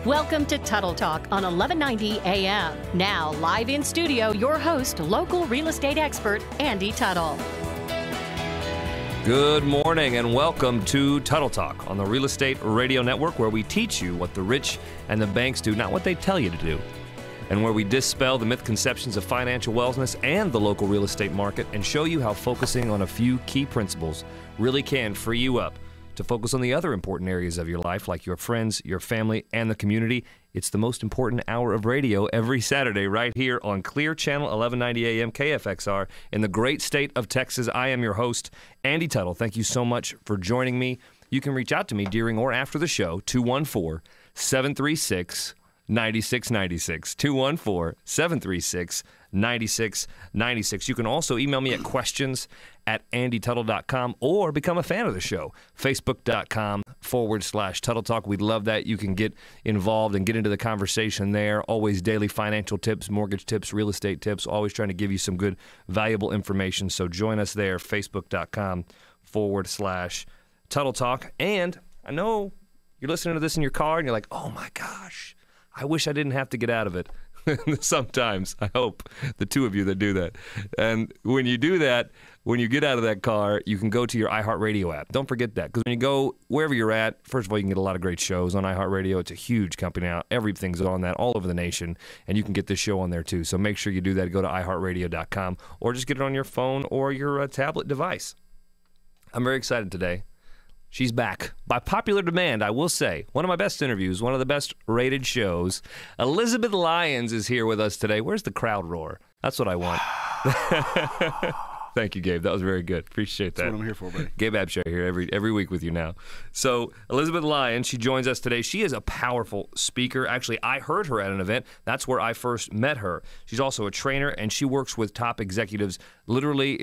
Welcome to Tuttle Talk on 1190 AM. Now, live in studio, your host, local real estate expert, Andy Tuttle. Good morning and welcome to Tuttle Talk on the Real Estate Radio Network, where we teach you what the rich and the banks do, not what they tell you to do, and where we dispel the misconceptions of financial wellness and the local real estate market and show you how focusing on a few key principles really can free you up to focus on the other important areas of your life, like your friends, your family, and the community. It's the most important hour of radio every Saturday right here on Clear Channel 1190 AM KFXR in the great state of Texas. I am your host, Andy Tuttle. Thank you so much for joining me. You can reach out to me during or after the show, 214-736-9696, 214-736-9696. You can also email me at questions@andytuttle.com or become a fan of the show, facebook.com/Tuttle Talk. We'd love that. You can get involved and get into the conversation there. Always daily financial tips, mortgage tips, real estate tips, always trying to give you some good, valuable information. So join us there, facebook.com/Tuttle Talk. And I know you're listening to this in your car and you're like, oh my gosh, I wish I didn't have to get out of it. Sometimes, I hope, the two of you that do that. And when you do that, when you get out of that car, you can go to your iHeartRadio app. Don't forget that, because when you go wherever you're at, first of all, you can get a lot of great shows on iHeartRadio. It's a huge company now. Everything's on that all over the nation, and you can get this show on there too. So make sure you do that. Go to iHeartRadio.com or just get it on your phone or your tablet device. I'm very excited today. She's back. By popular demand, I will say. One of my best interviews, one of the best rated shows. Elizabeth Lyons is here with us today. Where's the crowd roar? That's what I want. Thank you, Gabe. That was very good. Appreciate that. That's what I'm here for, buddy. Gabe Abshire here every week with you now. So Elizabeth Lyons, she joins us today. She is a powerful speaker. Actually, I heard her at an event. That's where I first met her. She's also a trainer, and she works with top executives. Literally,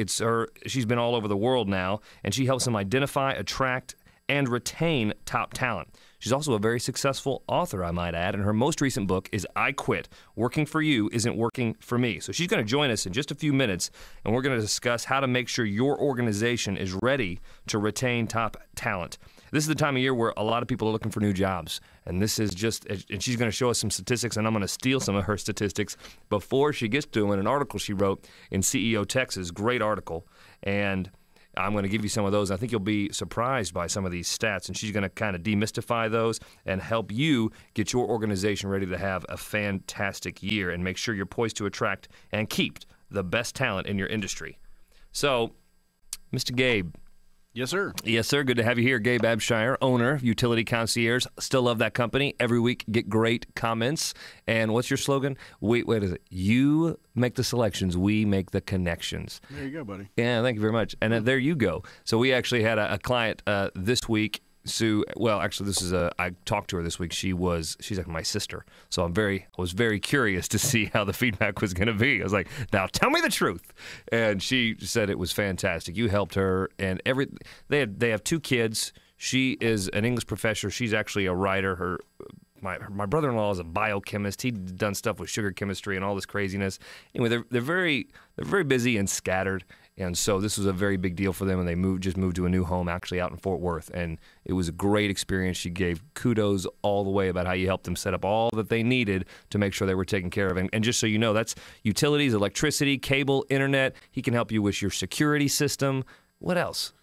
she's been all over the world now, and she helps them identify, attract, and retain top talent. She's also a very successful author, I might add, and her most recent book is I Quit. Working for You Isn't Working for Me. So she's going to join us in just a few minutes, and we're going to discuss how to make sure your organization is ready to retain top talent. This is the time of year where a lot of people are looking for new jobs, and this is and she's going to show us some statistics, and I'm going to steal some of her statistics before she gets to them in an article she wrote in CEO Texas. Great article, and I'm going to give you some of those. I think you'll be surprised by some of these stats, and she's going to kind of demystify those and help you get your organization ready to have a fantastic year and make sure you're poised to attract and keep the best talent in your industry. So, Mr. Gabe. Yes, sir. Yes, sir. Good to have you here. Gabe Abshire, owner, Utility Concierge. Still love that company. Every week, get great comments. And what's your slogan? What is it? You make the selections. We make the connections. There you go, buddy. Yeah, thank you very much. And there you go. So we actually had a client this week. Sue, well, actually, I talked to her this week. She's like my sister. So I was very curious to see how the feedback was going to be. I was like, now tell me the truth. And she said it was fantastic. You helped her, and they have two kids. She is an English professor. She's actually a writer. My brother-in-law is a biochemist. He'd done stuff with sugar chemistry and all this craziness. Anyway, they're very busy and scattered. And so this was a very big deal for them, and they just moved to a new home actually out in Fort Worth. And it was a great experience. She gave kudos all the way about how you helped them set up all that they needed to make sure they were taken care of. And just so you know, that's utilities, electricity, cable, internet. He can help you with your security system. What else?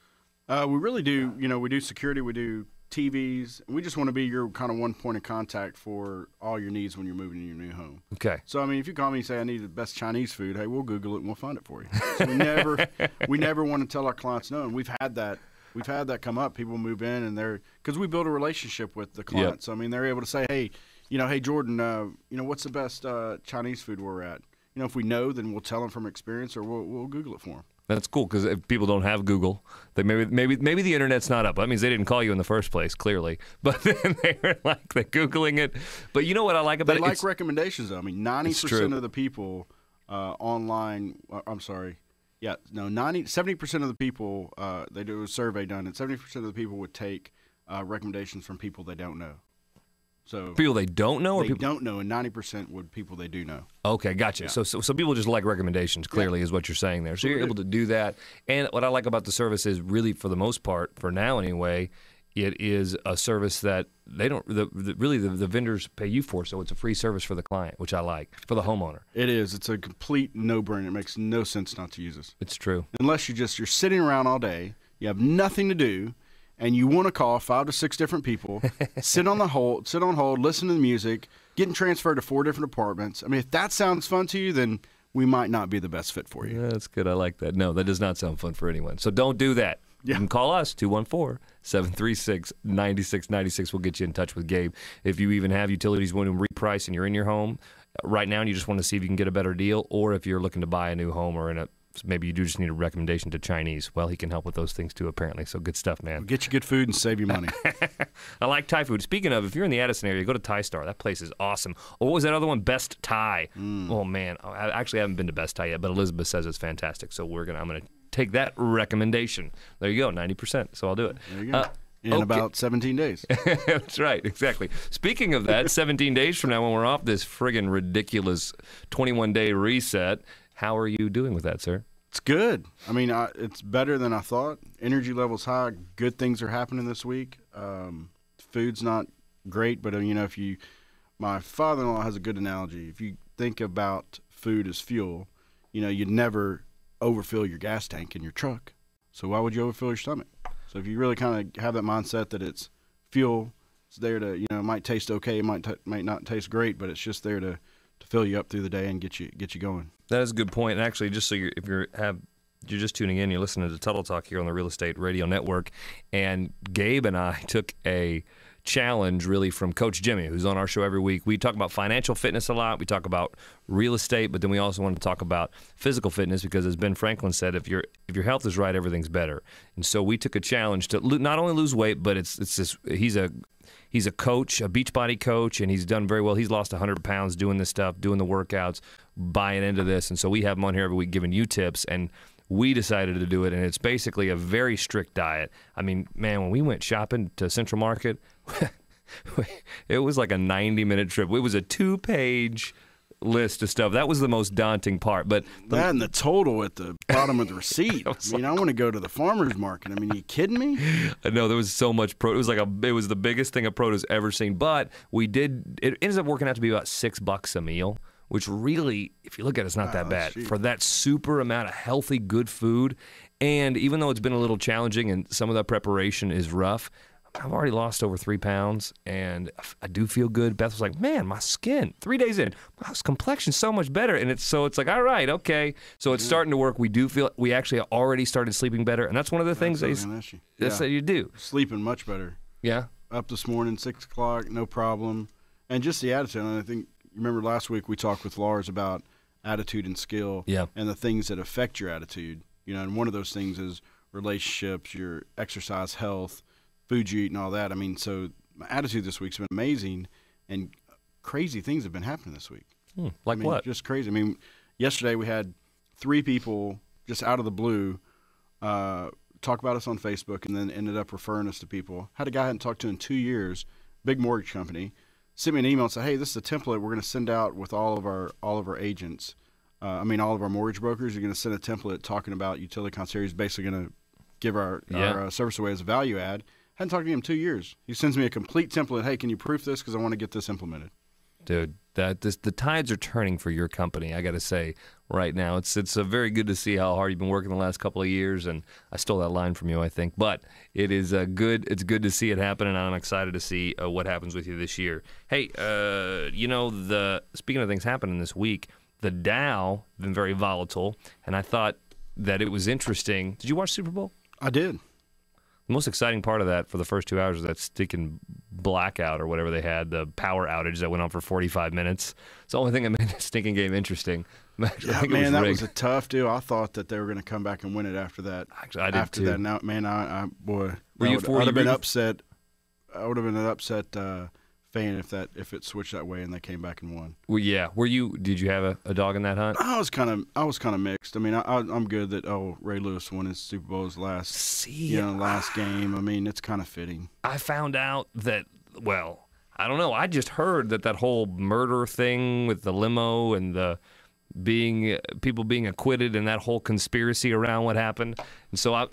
We really do, we do security, we do TVs. We just want to be your kind of one point of contact for all your needs when you're moving to your new home. Okay. So, I mean, if you call me and say I need the best Chinese food, hey, we'll Google it and we'll find it for you. So we never want to tell our clients no, and we've had that come up. People move in and because we build a relationship with the client. Yep. So, I mean, they're able to say, hey, hey, Jordan, what's the best Chinese food we're at? If we know, then we'll tell them from experience, or we'll Google it for them. That's cool, because if people don't have Google, they maybe the internet's not up. That means they didn't call you in the first place, clearly. But then they're Googling it. But you know what I like about it? They like recommendations, though. I mean, 90% of the people online. I'm sorry. Yeah, no, 70% of the people. They do a survey done, and 70% of the people would take recommendations from people they don't know. So people they don't know, or they don't know, and 90% would people they do know. Okay, gotcha. Yeah. So people just like recommendations. Clearly, is what you're saying there. So you're able to do that. And what I like about the service is really, for the most part, for now anyway, it is a service that they don't really the vendors pay you for, so it's a free service for the client, which I like, for the homeowner. It is. It's a complete no-brainer. It makes no sense not to use this. It's true. Unless you're sitting around all day, you have nothing to do, and you want to call 5 to 6 different people, sit on hold, listen to the music, getting transferred to 4 different apartments. I mean, if that sounds fun to you, then we might not be the best fit for you. Yeah, that's good. I like that. No, that does not sound fun for anyone. So don't do that. Yeah. You can call us, 214-736-9696. We'll get you in touch with Gabe. If you even have utilities want to reprice and you're in your home right now and you just want to see if you can get a better deal, or if you're looking to buy a new home or maybe you do just need a recommendation to Chinese, well, he can help with those things too, apparently. So good stuff, man. We'll get you good food and save you money. I like Thai food. Speaking of, if you're in the Addison area, go to Thai Star. That place is awesome. Oh, what was that other one? Best Thai. Oh, man. I actually haven't been to Best Thai yet, but Elizabeth says it's fantastic. So I'm going to take that recommendation. There you go, 90%. So I'll do it. There you go. In about 17 days. That's right, exactly. Speaking of that, 17 days from now when we're off this friggin' ridiculous 21-day reset, how are you doing with that, sir? It's good. I mean, it's better than I thought. Energy level's high. Good things are happening this week. Food's not great, but my father-in-law has a good analogy. If you think about food as fuel, you'd never overfill your gas tank in your truck. So why would you overfill your stomach? So if you really kind of have that mindset that it's fuel, it's there to, it might taste okay, it might not taste great, but it's just there to fill you up through the day and get you going. That is a good point. And actually, just so you're just tuning in, you're listening to Tuttle Talk here on the Real Estate Radio Network, and Gabe and I took a challenge really from Coach Jimmy, who's on our show every week. We talk about financial fitness a lot. We talk about real estate, but then we also want to talk about physical fitness because, as Ben Franklin said, if your health is right, everything's better. And so we took a challenge to not only lose weight, but it's this. He's a coach, a Beachbody coach, and he's done very well. He's lost 100 pounds doing this stuff, doing the workouts, buying into this. And so we have him on here every week giving you tips, and we decided to do it, and it's basically a very strict diet. I mean, man, when we went shopping to Central Market, it was like a 90-minute trip. It was a 2-page list of stuff. That was the most daunting part. But that and the total at the bottom of the receipt. I want to go to the farmer's market. I mean, are you kidding me? No, there was so much produce. It was the biggest thing a produce ever seen. But it ends up working out to be about $6 a meal, which really, if you look at it, it's not that bad for that super amount of healthy, good food. And even though it's been a little challenging and some of the preparation is rough, I've already lost over 3 pounds, and I do feel good. Beth was like, man, my skin, 3 days in, my complexion's so much better. And it's like, all right, okay. So it's starting to work. We do feel, we actually already started sleeping better, and that's one of the things that you do. Sleeping much better. Yeah. Up this morning, 6 o'clock, no problem. And just the attitude. And I think, you remember last week we talked with Lars about attitude and skill and the things that affect your attitude. And one of those things is relationships, your exercise, health, food you eat, and all that. I mean, so my attitude this week's been amazing, and crazy things have been happening this week. What? Just crazy. I mean, yesterday we had 3 people just out of the blue talk about us on Facebook, and then ended up referring us to people. Had a guy I hadn't talked to in 2 years, big mortgage company, sent me an email and said, hey, this is a template we're going to send out with all of our agents. All of our mortgage brokers. You're going to send a template talking about utility concierge, basically going to give our service away as a value add. Hadn't talked to him in 2 years. He sends me a complete template. Hey, can you proof this? Because I want to get this implemented. Dude, the tides are turning for your company, I got to say, right now. It's very good to see how hard you've been working the last couple of years, and I stole that line from you, I think. But it is it's good to see it happen, and I'm excited to see what happens with you this year. Hey, speaking of things happening this week, the Dow has been very volatile, and I thought that it was interesting. Did you watch Super Bowl? I did. The most exciting part of that for the first 2 hours was that stinking blackout or whatever they had, the power outage that went on for 45 minutes. It's the only thing that made the stinking game interesting. That was a tough deal. I thought that they were going to come back and win it after that. Actually, I did too. That, now, man, I would have been upset. I would have been an upset fan if it switched that way and they came back and won. Well, yeah. Did you have a dog in that hunt? I was kind of mixed. I mean, I'm good that Ray Lewis won his Super Bowl's last game. I mean, it's kind of fitting. I found out that, well, I don't know. I just heard that whole murder thing with the limo and the people being acquitted and that whole conspiracy around what happened. And so I'm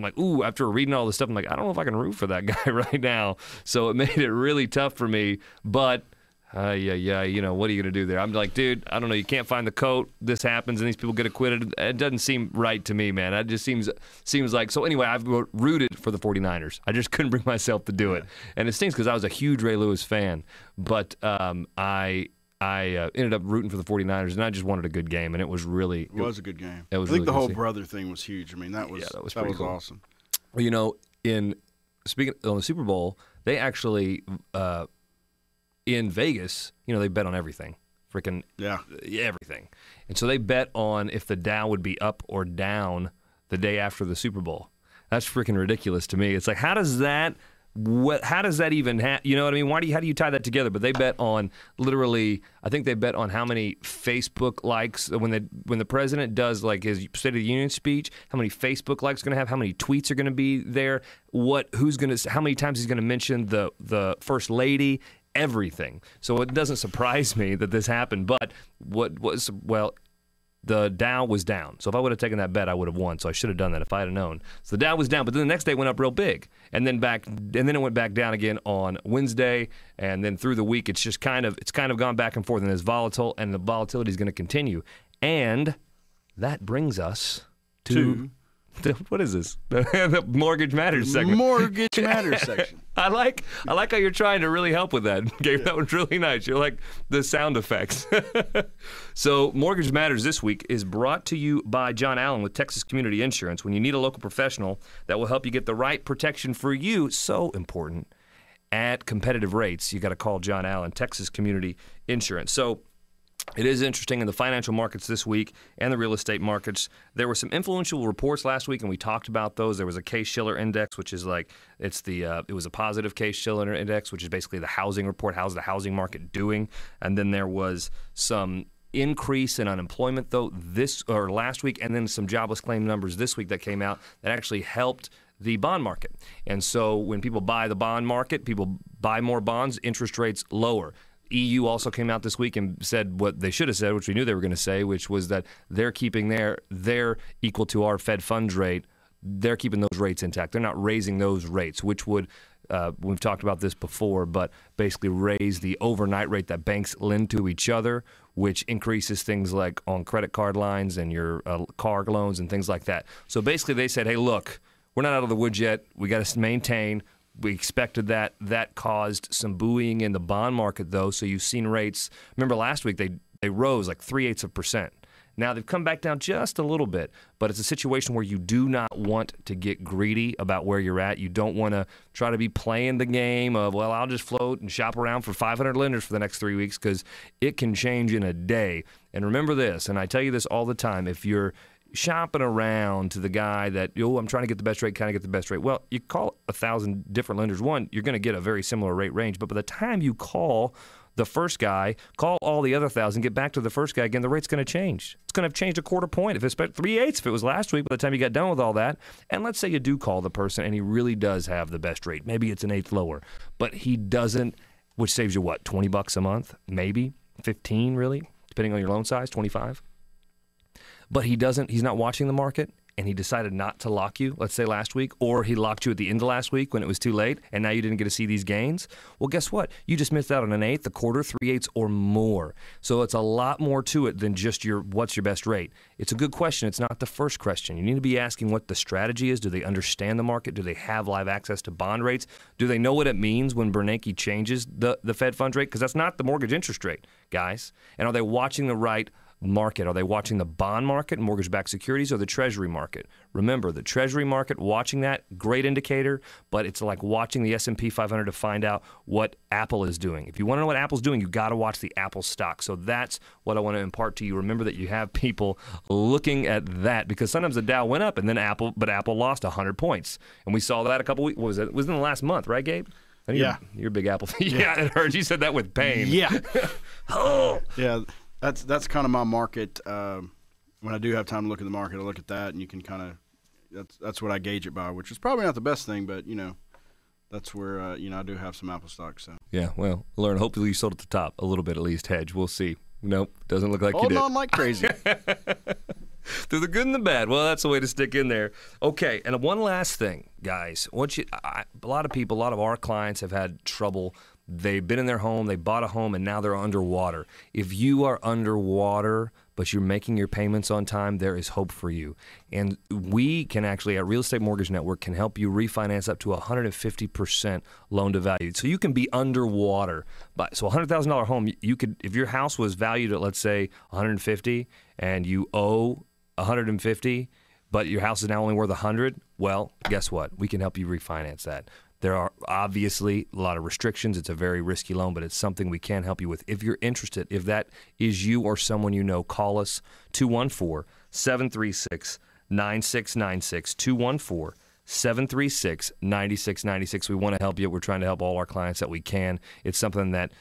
like, ooh, after reading all this stuff, I'm like, I don't know if I can root for that guy right now. So it made it really tough for me. But what are you going to do there? I'm like, dude, I don't know. You can't find the coat. This happens and these people get acquitted. It doesn't seem right to me, man. It just seems like. So anyway, I've rooted for the 49ers. I just couldn't bring myself to do it. And it stinks because I was a huge Ray Lewis fan. But I ended up rooting for the 49ers, and I just wanted a good game, and it was really – It was a good game. It was I think really the whole good brother thing was huge. I mean, that was pretty cool. Awesome. Well, speaking on the Super Bowl, they actually in Vegas, they bet on everything. Freaking everything. And so they bet on if the Dow would be up or down the day after the Super Bowl. That's freaking ridiculous to me. It's like, how does that even happen? You know what I mean? How do you tie that together? But they bet on literally, I think they bet on how many Facebook likes when the president does like his State of the Union speech, how many Facebook likes going to have, how many tweets are going to be there, how many times he's going to mention the first lady, everything. So it doesn't surprise me that this happened. But the Dow was down. So if I would have taken that bet, I would have won. So I should have done that if I had known. So the Dow was down, but then the next day it went up real big. And then it went back down again on Wednesday, and then through the week it's kind of gone back and forth, and it's volatile, and the volatility is going to continue. And that brings us to what is this? The Mortgage Matters segment. Mortgage Matters section. I like how you're trying to really help with that, Gabe. That was really nice. You're like the sound effects. So Mortgage Matters this week is brought to you by John Allen with Texas Community Insurance. When you need a local professional that will help you get the right protection for you, so important, at competitive rates, you got to call John Allen, Texas Community Insurance. So it is interesting in the financial markets this week and the real estate markets. There were some influential reports last week, and we talked about those. There was a Case-Shiller index, which is like it was a positive Case-Shiller index, which is basically the housing report. How's the housing market doing? And then there was some increase in unemployment last week, and then some jobless claim numbers this week that came out that actually helped the bond market. And so when people buy the bond market, people buy more bonds, interest rates lower. EU also came out this week and said what they should have said, which we knew they were going to say, which was that they're keeping their equal to our Fed funds rate. They're keeping those rates intact. They're not raising those rates, which would, we've talked about this before, but basically raise the overnight rate that banks lend to each other, which increases things like on credit card lines and your car loans and things like that. So basically they said, hey, look, we're not out of the woods yet. We got to maintain. We expected that. That caused some buoying in the bond market, though. So you've seen rates. Remember last week they rose like 0.3%. Now they've come back down just a little bit, but it's a situation where you do not want to get greedy about where you're at. You don't want to try to be playing the game of, well, I'll just float and shop around for 500 lenders for the next 3 weeks, because it can change in a day. And remember this, and I tell you this all the time, if you're shopping around to the guy that, I'm trying to get the best rate, kind of get the best rate. Well, you call 1,000 different lenders. One, you're going to get a very similar rate range. But by the time you call the first guy, call all the other 1,000, get back to the first guy again, the rate's going to change. It's going to have changed a quarter point. If it's 3/8 if it was last week by the time you got done with all that. And let's say you do call the person and he really does have the best rate. Maybe it's an eighth lower. But he doesn't, which saves you what, $20 a month? Maybe 15 really, depending on your loan size, 25. But he's not watching the market, and he decided not to lock you, let's say last week, or he locked you at the end of last week when it was too late, and now you didn't get to see these gains. Well, guess what? You just missed out on an eighth, a quarter, 3/8, or more. So it's a lot more to it than just what's your best rate. It's a good question. It's not the first question. You need to be asking what the strategy is. Do they understand the market? Do they have live access to bond rates? Do they know what it means when Bernanke changes the Fed funds rate? Because that's not the mortgage interest rate, guys. And are they watching the right market? Are they watching the bond market, mortgage-backed securities, or the treasury market? Remember, the treasury market, watching that, great indicator, but it's like watching the S&P 500 to find out what Apple is doing. If you want to know what Apple's doing, you've got to watch the Apple stock. So that's what I want to impart to you. Remember that you have people looking at that, because sometimes the Dow went up and then Apple lost 100 points. And we saw that a couple weeks, what was it? It was in the last month, right, Gabe? Yeah. You're a big Apple fan. Yeah, it hurts. You said that with pain. Yeah. Oh. Yeah. That's kind of my market. When I do have time to look at the market, I look at that, and you can kind of that's what I gauge it by, which is probably not the best thing, but that's where I do have some Apple stock. So yeah, well, learn. Hopefully you sold at the top a little bit at least. Hedge. We'll see. Nope, doesn't look like you Holding did. on like crazy. Through the good and the bad. Well, that's the way to stick in there. Okay, and one last thing, guys. A lot of people, a lot of our clients have had trouble. They've been in their home, they bought a home, and now they're underwater. If you are underwater, but you're making your payments on time, there is hope for you. And we can actually, at Real Estate Mortgage Network, can help you refinance up to 150% loan to value. So you can be underwater. So a $100,000 home, you could, if your house was valued at, let's say, 150, and you owe 150, but your house is now only worth 100, well, guess what? We can help you refinance that. There are obviously a lot of restrictions. It's a very risky loan, but it's something we can help you with. If you're interested, if that is you or someone you know, call us 214-736-9696, 214-736-9696. We want to help you. We're trying to help all our clients that we can. It's something that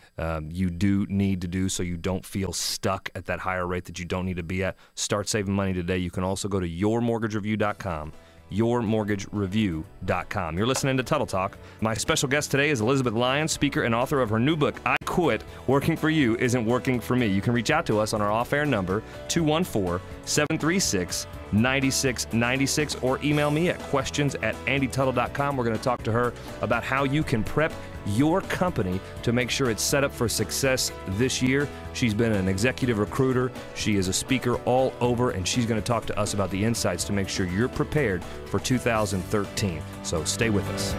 you do need to do so you don't feel stuck at that higher rate that you don't need to be at. Start saving money today. You can also go to yourmortgagereview.com. yourmortgagereview.com. You're listening to Tuttle Talk. My special guest today is Elizabeth Lyon, speaker and author of her new book, I Quit, Working for You Isn't Working for Me. You can reach out to us on our off-air number, 214-736-9696, or email me at questions@andytuttle.com. We're going to talk to her about how you can prep your company to make sure it's set up for success this year. She's been an executive recruiter. She is a speaker all over, and she's going to talk to us about the insights to make sure you're prepared for 2013. So stay with us.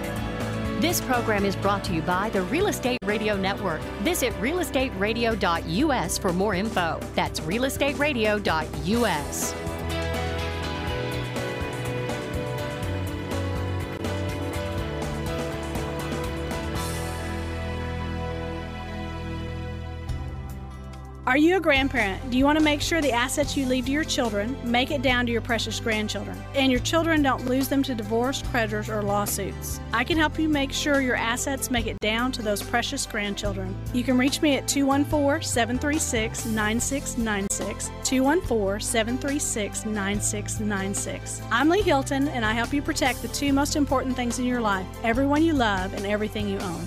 This program is brought to you by the Real Estate Radio Network. Visit realestateradio.us for more info. That's realestateradio.us. Are you a grandparent? Do you want to make sure the assets you leave to your children make it down to your precious grandchildren, and your children don't lose them to divorce, creditors, or lawsuits? I can help you make sure your assets make it down to those precious grandchildren. You can reach me at 214-736-9696, 214-736-9696. I'm Lee Hilton, and I help you protect the two most important things in your life: everyone you love and everything you own.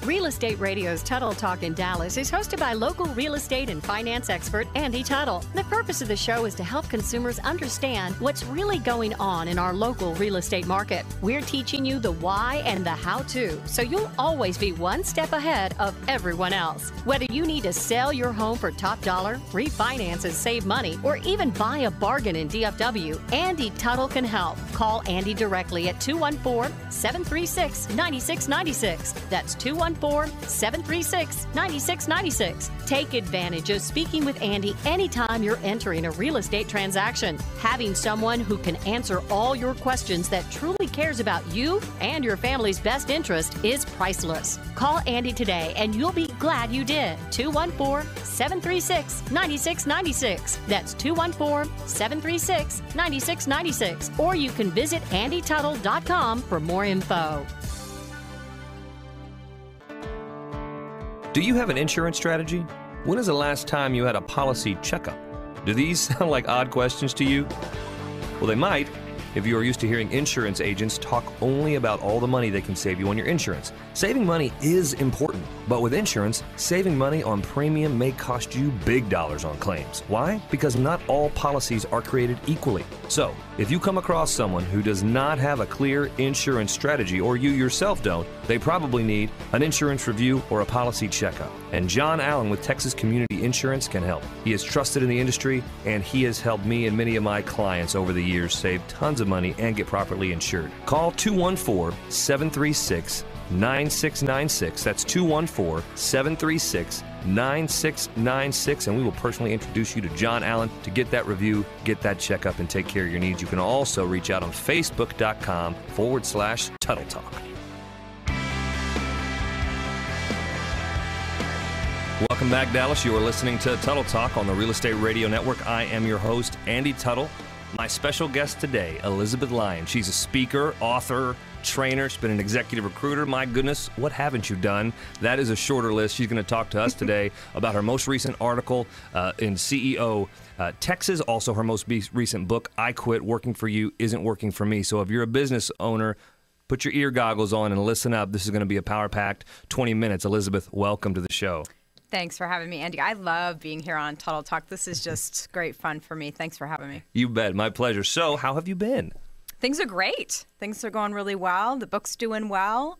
Real Estate Radio's Tuttle Talk in Dallas is hosted by local real estate and finance expert Andy Tuttle. The purpose of the show is to help consumers understand what's really going on in our local real estate market. We're teaching you the why and the how-to, so you'll always be one step ahead of everyone else. Whether you need to sell your home for top dollar, refinance and save money, or even buy a bargain in DFW, Andy Tuttle can help. Call Andy directly at 214-736-9696. That's 214-736-9696. Take advantage of speaking with Andy anytime you're entering a real estate transaction. Having someone who can answer all your questions that truly cares about you and your family's best interest is priceless. Call Andy today and you'll be glad you did. 214-736-9696. That's 214-736-9696. Or you can visit andytuttle.com for more info. Do you have an insurance strategy? When is the last time you had a policy checkup? Do these sound like odd questions to you? Well, they might if you are used to hearing insurance agents talk only about all the money they can save you on your insurance. Saving money is important, but with insurance, saving money on premium may cost you big dollars on claims. Why? Because not all policies are created equally. So, if you come across someone who does not have a clear insurance strategy, or you yourself don't, they probably need an insurance review or a policy checkup. And John Allen with Texas Community Insurance can help. He is trusted in the industry, and he has helped me and many of my clients over the years save tons of money and get properly insured. Call 214-736-9696. That's 214-736-9696, and we will personally introduce you to John Allen to get that review, get that checkup, and take care of your needs. You can also reach out on Facebook.com/Tuttle Talk. Welcome back, Dallas. You are listening to Tuttle Talk on the Real Estate Radio Network. I am your host, Andy Tuttle. My special guest today, Elizabeth Lyon. She's a speaker, author, trainer. She's been an executive recruiter. My goodness, what haven't you done? That is a shorter list. She's going to talk to us today about her most recent article in CEO Texas, also her most recent book, I Quit, Working for You Isn't Working for Me. So if you're a business owner, put your ear goggles on and listen up. This is going to be a power-packed 20 minutes. Elizabeth, welcome to the show. Thanks for having me, Andy. I love being here on Tuttle Talk. This is just great fun for me. Thanks for having me. You bet. My pleasure. So, how have you been? Things are great. Things are going really well. The book's doing well.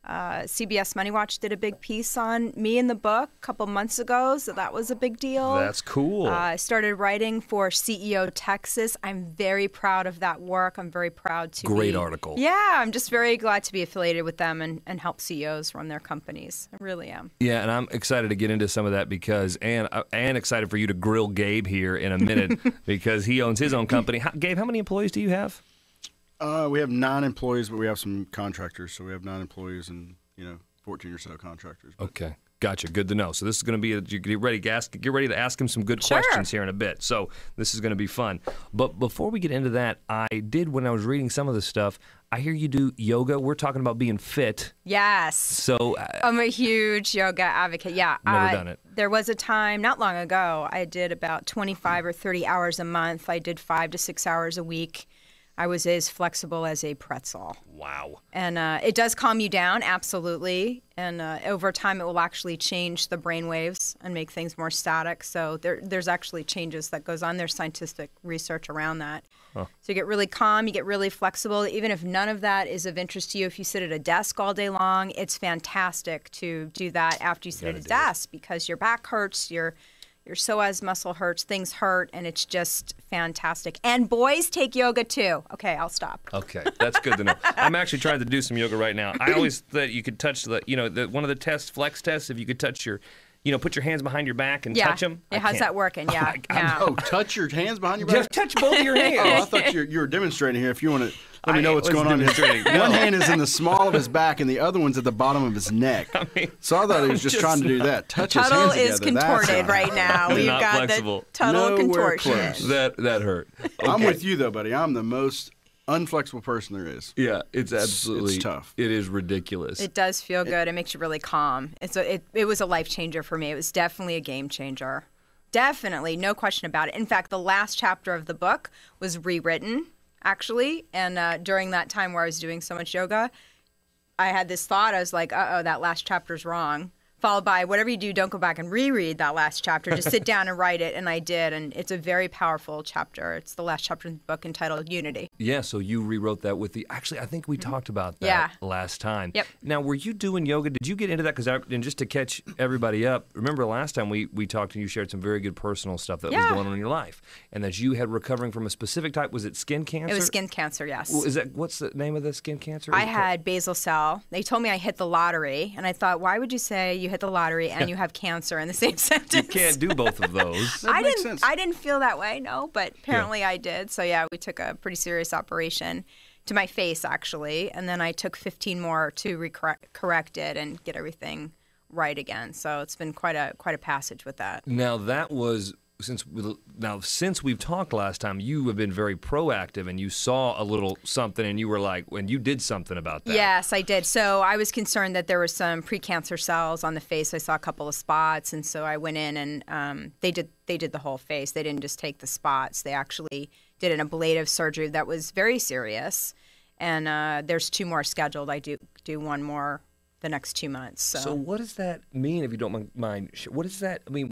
CBS Money Watch did a big piece on me in the book a couple months ago, so that was a big deal. That's cool. I started writing for CEO Texas. I'm very proud of that work. I'm very proud to Great article. Yeah, I'm just very glad to be affiliated with them and help CEOs run their companies. I really am. Yeah, and I'm excited to get into some of that because, and excited for you to grill Gabe here in a minute because he owns his own company. Gabe, how many employees do you have? We have 9 employees, but we have some contractors. So we have 9 employees and 14 or so contractors. But. Okay, gotcha. Good to know. So this is going to be you get ready to ask him some good questions here in a bit. So this is going to be fun. But before we get into that, I did when I was reading some of the stuff. I hear you do yoga. We're talking about being fit. Yes. So I'm a huge yoga advocate. Yeah, never done it. There was a time not long ago I did about 25 or 30 hours a month. I did 5 to 6 hours a week. I was as flexible as a pretzel. Wow. And it does calm you down, absolutely. And over time, it will actually change the brain waves and make things more static. So there's actually changes that goes on. There's scientific research around that. Huh. So you get really calm, you get really flexible. Even if none of that is of interest to you, if you sit at a desk all day long, it's fantastic to do that after you sit at a desk because your back hurts, your psoas muscle hurts, things hurt, and it's just fantastic. And boys take yoga too. Okay, I'll stop. Okay, that's good to know. I'm actually trying to do some yoga right now. I always thought you could touch one of the tests, flex tests, if you could touch your, put your hands behind your back and touch them. Yeah, how's that working? Yeah. Touch your hands behind your back? Just touch both of your hands. Oh, I thought you were demonstrating here. If you want to let me know what's going on. One hand is in the small of his back, and the other one's at the bottom of his neck. So I thought he was just trying to do that. Touch his hands together. Tuttle is contorted right now. We've got flexible. The Tuttle contortion. That hurt. Okay. I'm with you, though, buddy. I'm the most unflexible person there is. Yeah, it's absolutely it's tough. It is ridiculous. It does feel good. It makes you really calm. It was a life changer for me. It was definitely a game changer. Definitely, no question about it. In fact, the last chapter of the book was rewritten, actually. And during that time where I was doing so much yoga, I had this thought. I was like, that last chapter's wrong. Followed by, whatever you do, don't go back and reread that last chapter. Just sit down and write it. And I did. And it's a very powerful chapter. It's the last chapter in the book entitled Unity. Yeah, so you rewrote that with actually, I think we talked about that last time. Yep. Now, were you doing yoga? Did you get into that? And just to catch everybody up, remember last time we talked and you shared some very good personal stuff that was going on in your life. And that you had recovering from a specific type. Was it skin cancer? It was skin cancer, yes. Well, what's the name of the skin cancer? I had basal cell. They told me I hit the lottery. And I thought, why would you say you hit the lottery and you have cancer in the same sentence? You can't do both of those. I didn't feel that way, no, but apparently I did. So yeah, we took a pretty serious operation to my face actually, and then I took 15 more to correct it and get everything right again. So it's been quite a passage with that. Now that was since we've talked last time, you have been very proactive, and you saw a little something, and you were like, when you did something about that. Yes, I did. So I was concerned that there were some precancer cells on the face. I saw a couple of spots, and so I went in and they did the whole face. They didn't just take the spots. They actually did an ablative surgery that was very serious. And there's 2 more scheduled. I do 1 more the next 2 months. So what does that mean, if you don't mind? What does that mean?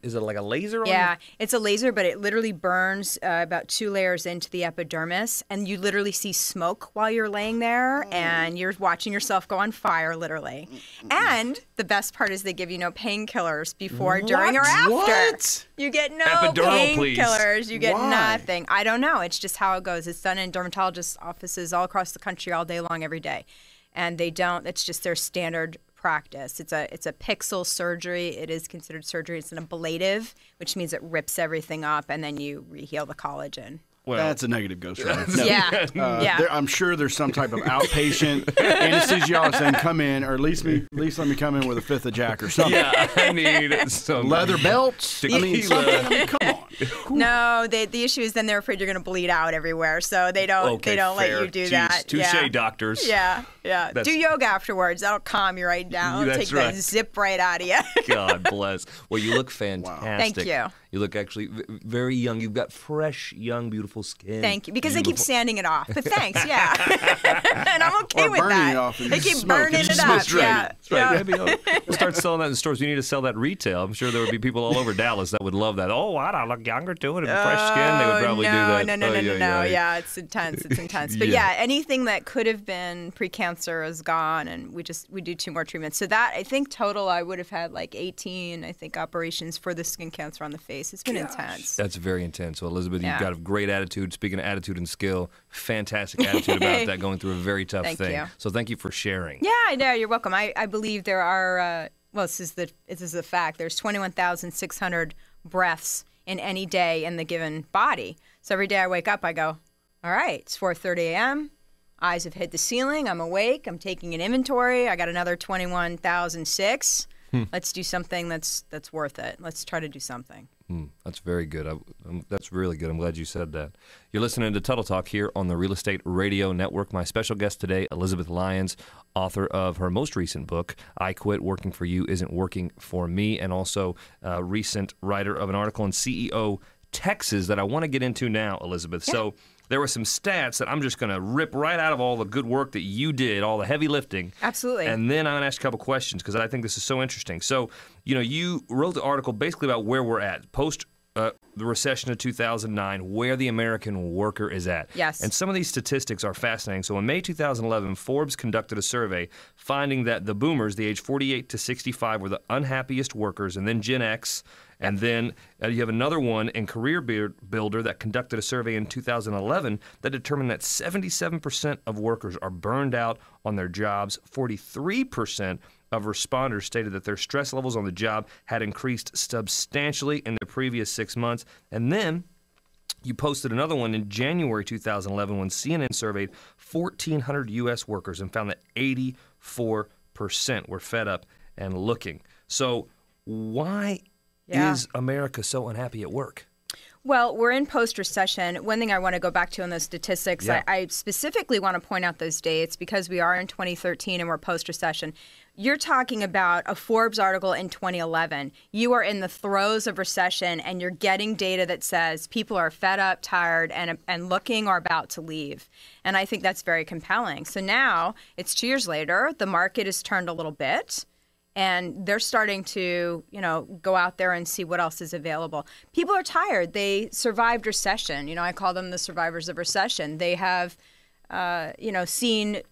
Is it like a laser? Yeah, it's a laser, but it literally burns about 2 layers into the epidermis, and you literally see smoke while you're laying there, and you're watching yourself go on fire, literally. And the best part is they give you no painkillers before, during, or after. What? You get no Epidural, painkillers. You get Why? nothing. I don't know. It's just how it goes. It's done in dermatologists' offices all across the country all day long, every day. And they don't. It's just their standard practice. It's a pixel surgery. It is considered surgery. It's an ablative, which means it rips everything up, and then you reheal the collagen. Well, that's a negative ghost rider. No. Yeah. I'm sure there's some type of outpatient anesthesiologist saying, come in, or at least let me come in with a 5th of Jack or something. Yeah, I need some leather belts. Tequila. I mean, come on. No, the issue is then they're afraid you're going to bleed out everywhere, so they don't let you do that. Touche, doctors. Yeah. Do yoga afterwards. That'll calm you right down. It'll take the zip right out of you. God bless. Well, you look fantastic. Wow. Thank you. You look actually very young. You've got fresh, young, beautiful skin. Thank you. Because they keep sanding it off. But thanks, yeah. And I'm okay with burning that. it off and They keep smoke. burning it That's up. right. Yeah. That's right. Maybe we'll start selling that in stores. We need to sell that retail. I'm sure there would be people all over Dallas that would love that. Oh, I look younger too, and fresh skin. They would probably do that. No. Yeah, it's intense. It's intense. But yeah, anything that could have been pre-cancer is gone, and we do 2 more treatments. So that, I think total, I would have had like 18, operations for the skin cancer on the face. It's been intense. That's very intense. So, Elizabeth, you've got a great attitude. Speaking of attitude and skill, fantastic attitude about that, going through a very tough thing. Thank you. So thank you for sharing. Yeah, I know. You're welcome. I believe there are, this is the fact, there's 21,600 breaths in any day in the given body. So every day I wake up, I go, all right, it's 4:30 a.m., eyes have hit the ceiling, I'm awake, I'm taking an inventory, I got another 21,006. Let's do something that's worth it. Let's try to do something. That's very good. That's really good. I'm glad you said that. You're listening to Tuttle Talk here on the Real Estate Radio Network. My special guest today, Elizabeth Lyons, author of her most recent book, I Quit Working for You Isn't Working for Me, and also a recent writer of an article in CEO Texas that I want to get into now, Elizabeth. Yeah. So there were some stats that I'm just going to rip right out of all the good work that you did, all the heavy lifting. Absolutely. And then I'm going to ask you a couple questions because I think this is so interesting. So, you wrote the article basically about where we're at, post the recession of 2009, where the American worker is at. Yes. And some of these statistics are fascinating. So in May 2011, Forbes conducted a survey finding that the boomers, the age 48 to 65, were the unhappiest workers, and then Gen X. And then you have another one in Career Builder that conducted a survey in 2011 that determined that 77% of workers are burned out on their jobs. 43% of responders stated that their stress levels on the job had increased substantially in the previous 6 months. And then you posted another one in January 2011 when CNN surveyed 1,400 U.S. workers and found that 84% were fed up and looking. So why is America so unhappy at work? Well, we're in post-recession. One thing I want to go back to in those statistics, I specifically want to point out those dates because we are in 2013 and we're post-recession. You're talking about a Forbes article in 2011. You are in the throes of recession and you're getting data that says people are fed up, tired, and looking or about to leave. And I think that's very compelling. So now it's 2 years later. The market has turned a little bit. And they're starting to, go out there and see what else is available. People are tired. They survived recession. I call them the survivors of recession. They have, seen,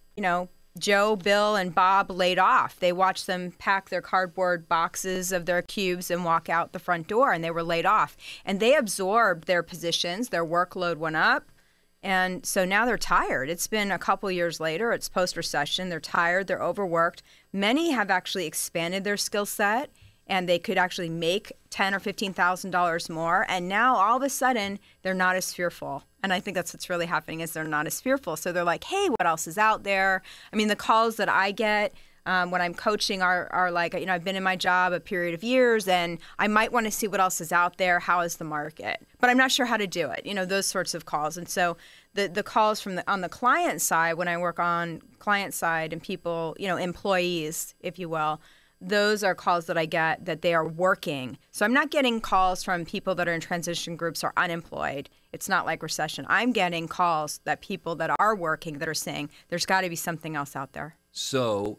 Joe, Bill, and Bob laid off. They watched them pack their cardboard boxes of their cubes and walk out the front door, and they were laid off. And they absorbed their positions. Their workload went up. And so now they're tired. It's been a couple years later. It's post-recession. They're tired. They're overworked. Many have actually expanded their skill set, and they could actually make $10,000 or $15,000 more. And now all of a sudden, they're not as fearful. And I think that's what's really happening is they're not as fearful. So they're like, hey, what else is out there? I mean, the calls that I get when I'm coaching are like, I've been in my job a period of years, and I might want to see what else is out there. How is the market? But I'm not sure how to do it. Those sorts of calls. And so the calls on the client side, when I work on client side and people, employees, if you will, those are calls that I get that they are working. So I'm not getting calls from people that are in transition groups or unemployed. It's not like recession. I'm getting calls that people that are working that are saying there's got to be something else out there. So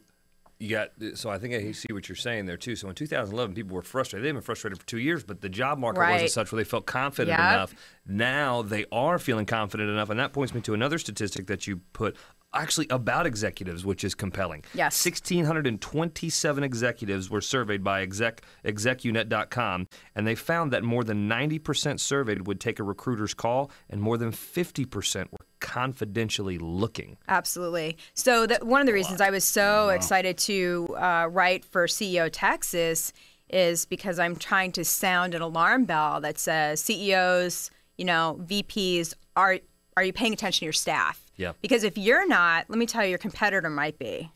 I think I see what you're saying there too. So in 2011, people were frustrated. They've been frustrated for 2 years, but the job market wasn't such where they felt confident enough. Now they are feeling confident enough, and that points me to another statistic that you put actually about executives, which is compelling. Yes. 1,627 executives were surveyed by execunet.com, and they found that more than 90% surveyed would take a recruiter's call, and more than 50% were confidentially looking. Absolutely. So one of the reasons I was so excited to write for CEO Texas is because I'm trying to sound an alarm bell that says CEOs, VPs, are you paying attention to your staff? Yeah. Because if you're not, let me tell you, your competitor might be.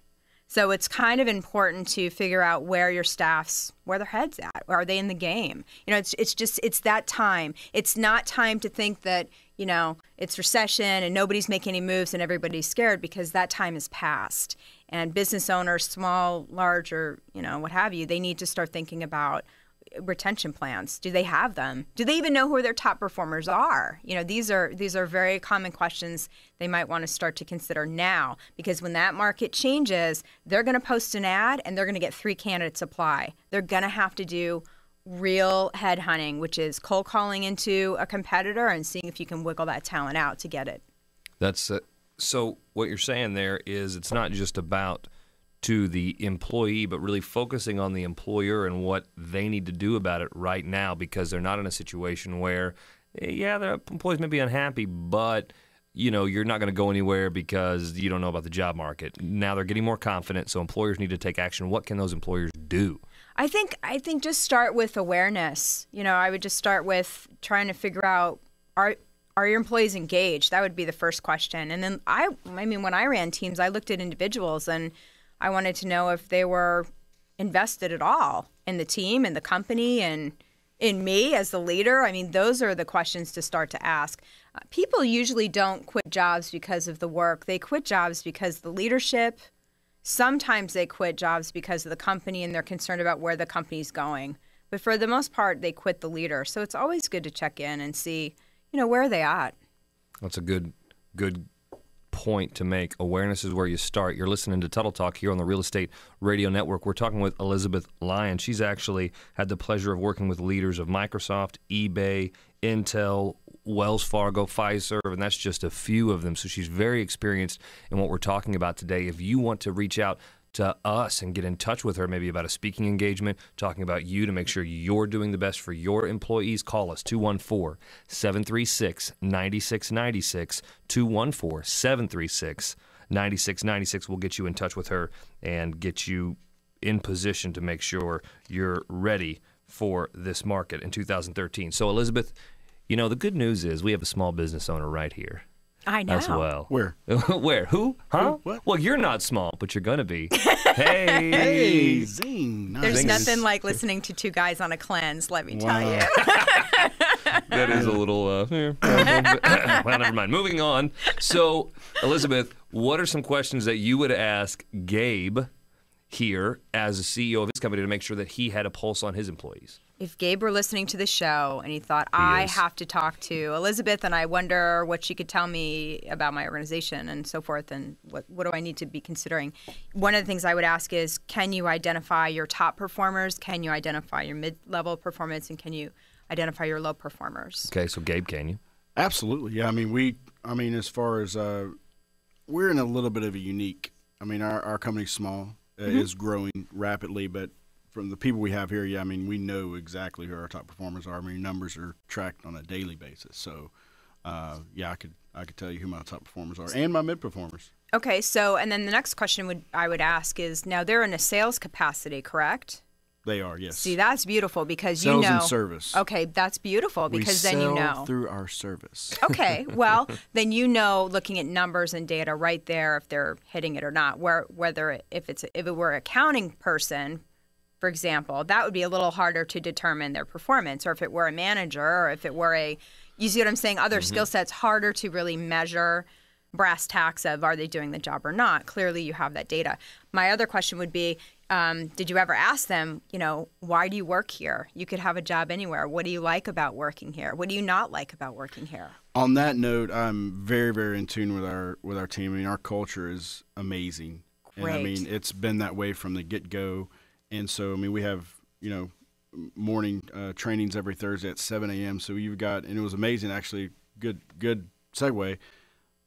So it's kind of important to figure out where your where their head's at. Are they in the game? It's that time. It's not time to think that, it's recession and nobody's making any moves and everybody's scared, because that time is past. And business owners, small, large, or, what have you, they need to start thinking about retention plans. Do they have them? Do they even know who their top performers are? These are very common questions they might want to start to consider now, because when that market changes, they're going to post an ad and they're going to get 3 candidates apply. They're going to have to do real headhunting, which is cold calling into a competitor and seeing if you can wiggle that talent out to get it. That's so what you're saying there is it's not just about to the employee, but really focusing on the employer and what they need to do about it right now, because they're not in a situation where, their employees may be unhappy, but you're not going to go anywhere because you don't know about the job market. Now they're getting more confident, so employers need to take action. What can those employers do? I think just start with awareness. I would just start with trying to figure out, are your employees engaged? That would be the first question. And then when I ran teams, I looked at individuals and I wanted to know if they were invested at all in the team, in the company, and in me as the leader. Those are the questions to start to ask. People usually don't quit jobs because of the work. They quit jobs because of the leadership. Sometimes they quit jobs because of the company and they're concerned about where the company's going. But for the most part, they quit the leader. So it's always good to check in and see, where are they at? That's a good point to make. Awareness is where you start. You're listening to Tuttle Talk here on the Real Estate Radio Network. We're talking with Elizabeth Lyon. She's actually had the pleasure of working with leaders of Microsoft, eBay, Intel, Wells Fargo, Fiserv, and that's just a few of them. So she's very experienced in what we're talking about today. If you want to reach out to us and get in touch with her, maybe about a speaking engagement, talking about you to make sure you're doing the best for your employees, call us 214-736-9696, 214-736-9696. We'll get you in touch with her and get you in position to make sure you're ready for this market in 2013. So Elizabeth, the good news is we have a small business owner right here. I know. As well. Where? Where? Who? Huh? What? Well, you're not small, but you're going to be. Hey, Hey! zing. Nice. There's Zing. nothing like listening to 2 guys on a cleanse, let me tell you. That is a little, well, never mind. Moving on. So, Elizabeth, what are some questions that you would ask Gabe here as a CEO of his company to make sure that he had a pulse on his employees? If Gabe were listening to the show and he thought, I have to talk to Elizabeth and I wonder what she could tell me about my organization and so forth, and what do I need to be considering? One of the things I would ask is, can you identify your top performers? Can you identify your mid-level performance? And can you identify your low performers? Okay, so Gabe, can you? Absolutely. Yeah. As far as we're in a little bit of a unique, our company's small, is growing rapidly, but from the people we have here, we know exactly who our top performers are. Numbers are tracked on a daily basis. So, I could tell you who my top performers are and my mid performers. Okay, so and then the next question I would ask is, now they're in a sales capacity, correct? They are, yes. See, that's beautiful because Sales and service. Okay, that's beautiful because then we sell through our service. Okay, well, then looking at numbers and data right there if they're hitting it or not. If it were an accounting person, for example, that would be a little harder to determine their performance. Or if it were a manager, or if it were you see what I'm saying? Other skill sets, harder to really measure brass tacks of are they doing the job or not. Clearly, you have that data. My other question would be, did you ever ask them, why do you work here? You could have a job anywhere. What do you like about working here? What do you not like about working here? On that note, I'm very, very in tune with our team. Our culture is amazing. Great. And it's been that way from the get-go. And so, we have, morning trainings every Thursday at 7 a.m. So you've got, and it was amazing, actually, good segue.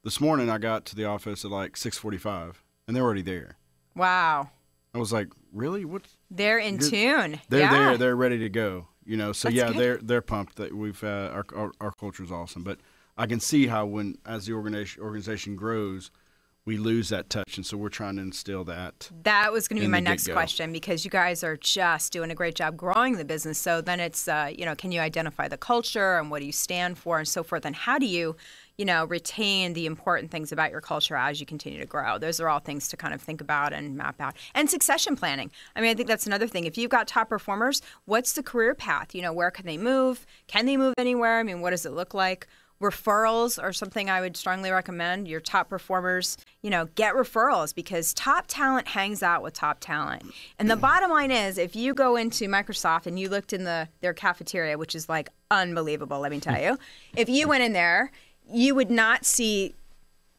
This morning I got to the office at like 6:45, and they're already there. Wow. I was like, really? What? They're in tune. They're there. They're ready to go. So That's good. they're pumped that we've our culture is awesome. But I can see how as the organization grows, we lose that touch, and so we're trying to instill that. That was going to be in my the next get-go. question, because you guys are just doing a great job growing the business. So then it's, can you identify the culture and what do you stand for and so forth? And how do you, retain the important things about your culture as you continue to grow? Those are all things to kind of think about and map out. And succession planning. I mean, I think that's another thing. If you've got top performers, what's the career path? Where can they move? Can they move anywhere? I mean, what does it look like? Referrals are something I would strongly recommend. Your top performers, get referrals, because top talent hangs out with top talent. And the bottom line is, if you go into Microsoft and you looked in their cafeteria, which is like unbelievable, let me tell you, if you went in there, you would not see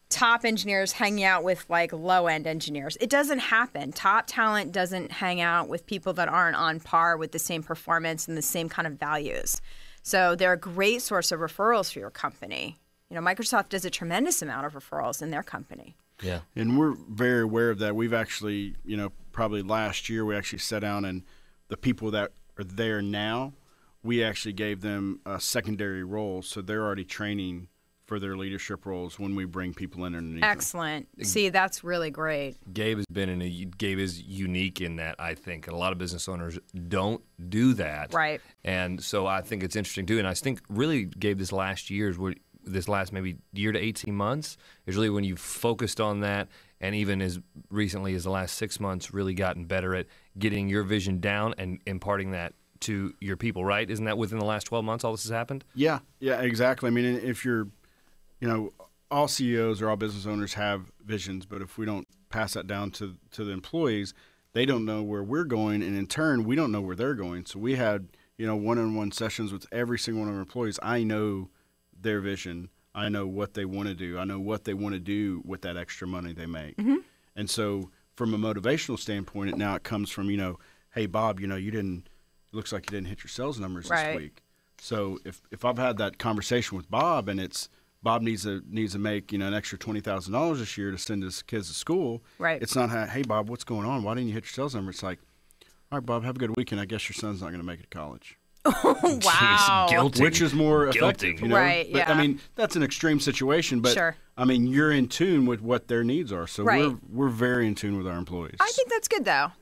top engineers hanging out with like low-end engineers. It doesn't happen. Top talent doesn't hang out with people that aren't on par with the same performance and the same kind of values. So they're a great source of referrals for your company. Microsoft does a tremendous amount of referrals in their company. Yeah. And we're very aware of that. We've actually, probably last year, we actually sat down, and the people that are there now, we actually gave them secondary roles. So they're already training for their leadership roles when we bring people in underneath them. Excellent. See, that's really great. Gabe is unique in that, I think, and a lot of business owners don't do that. Right. And so I think it's interesting too. And I think really, Gabe, this last maybe year to 18 months is really when you've focused on that, and even as recently as the last 6 months, really gotten better at getting your vision down and imparting that to your people, right? Isn't that within the last 12 months all this has happened? Yeah, exactly. I mean, if you're, all CEOs or all business owners have visions, but if we don't pass that down to the employees, they don't know where we're going, and in turn, we don't know where they're going. So we had, one-on-one sessions with every single one of our employees. I know their vision. I know what they want to do. I know what they want to do with that extra money they make. Mm-hmm. And so from a motivational standpoint, now it comes from, hey, Bob, looks like you didn't hit your sales numbers this week. So if I've had that conversation with Bob, and it's Bob needs to make an extra $20,000 this year to send his kids to school. Right. It's not, hey Bob, what's going on? Why didn't you hit your sales number? It's like, all right, Bob, have a good weekend. I guess your son's not going to make it to college. Oh, wow. Guilty. Which is more effective, Right, But, yeah. I mean, that's an extreme situation, but Sure. I mean, you're in tune with what their needs are. So Right. we're very in tune with our employees. I think that's good, though,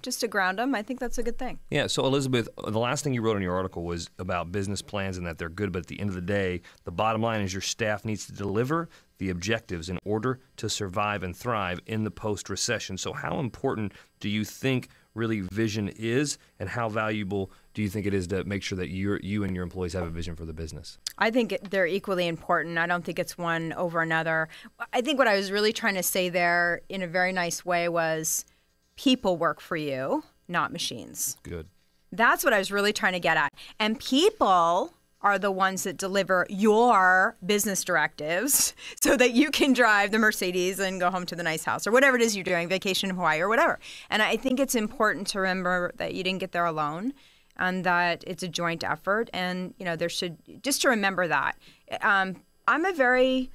just to ground them. I think that's a good thing. Yeah, so Elizabeth, the last thing you wrote in your article was about business plans and that they're good, but at the end of the day, the bottom line is your staff needs to deliver the objectives in order to survive and thrive in the post-recession. So how important do you think really vision is, and how valuable do you think it is to make sure that you and your employees have a vision for the business? I think they're equally important. I don't think it's one over another. I think what I was really trying to say there in a very nice way was people work for you, not machines. Good. That's what I was really trying to get at. And people are the ones that deliver your business directives so that you can drive the Mercedes and go home to the nice house or whatever it is you're doing, vacation in Hawaii or whatever. And I think it's important to remember that you didn't get there alone and that it's a joint effort. And, there should, just to remember that. I'm a very,